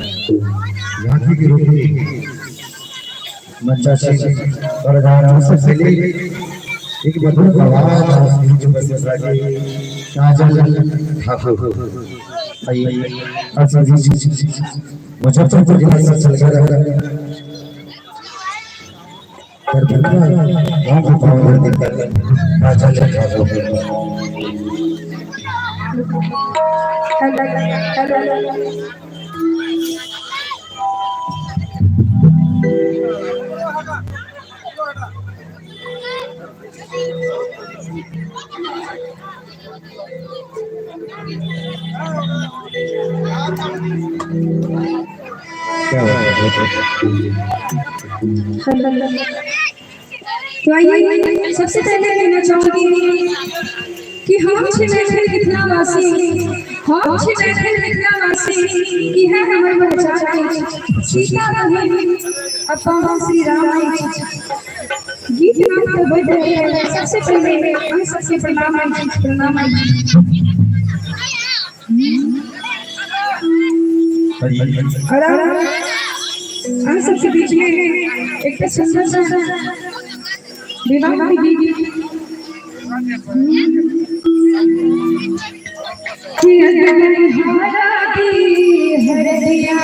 झांकी की रोटी मंचाशी वरदान से पहले एक मधुर आवाज जो बस राजे काजल ठाकुर आइए मुजफ्फरपुर जिला से चल कर गाँव को पावन देकर काजल ठाकुर तो आइए सबसे पहले कहना चाहूंगी कि हम छिमेखल कितना वासी हम छिमेखल कितना वासी कि है हमारे बच्चा सीता रही अपा श्री राम गीत नाम को बदल है। सबसे पहले हम सबसे प्रणाम हम सबसे बीच में एक सुंदर सा विवाह विधि कि हमारा की हरदिया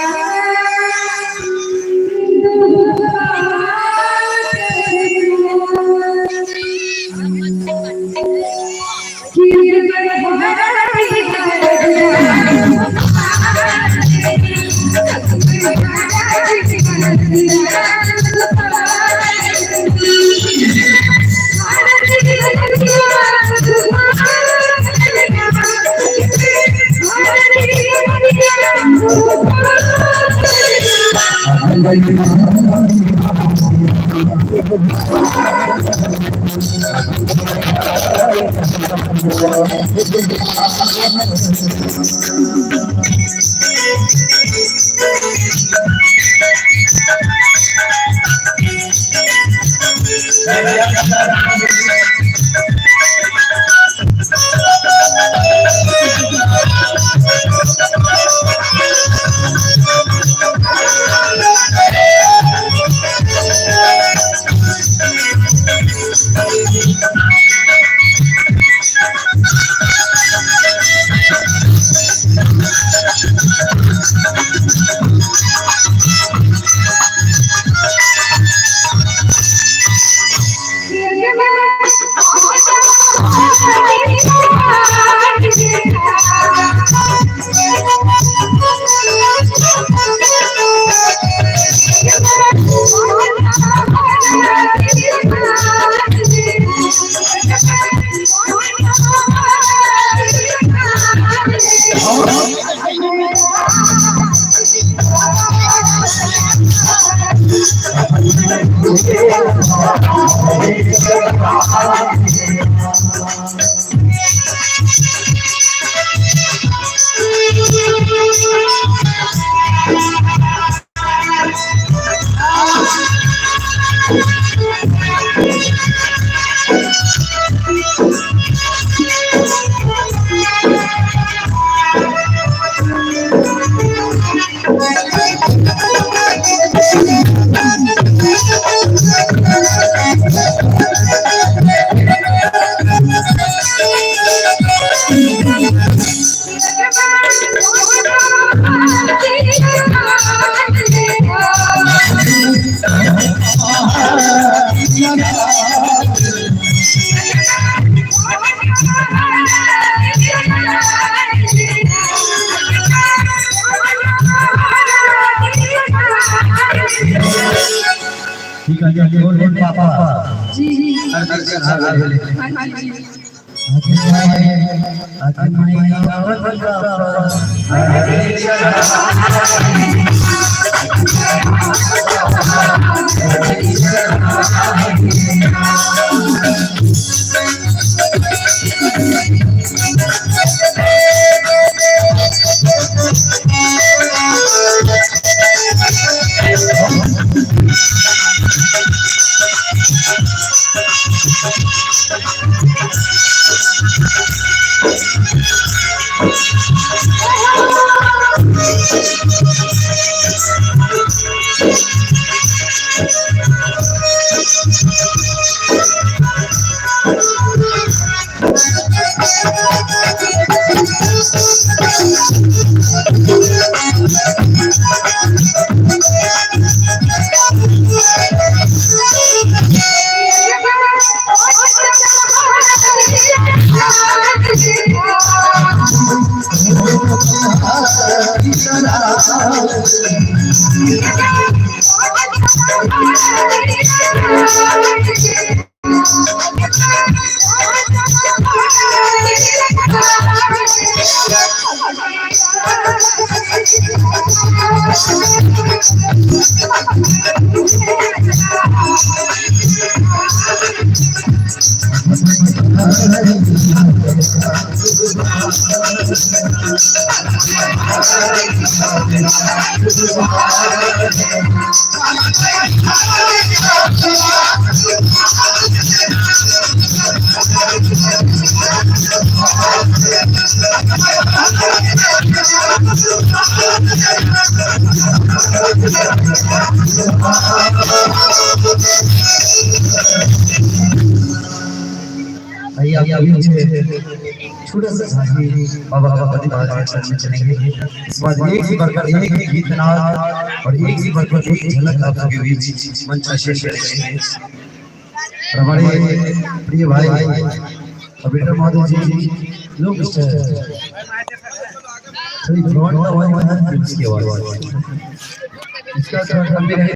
ठीक है बोल बोल पापा जी आप बीच छोटा सा साथी बाबा का प्रतिभाग में चलेंगे। इस बार एक से बढ़कर एक गीत नाद और एक से बढ़कर एक झलक आप सबके बीच मंच पर शेयर करेंगे। और हमारे प्रिय भाई अभिनेता महोदय जी लोग थोड़ी फ्रंट का आवाज है, इसकी आवाज इसका थोड़ा कम भी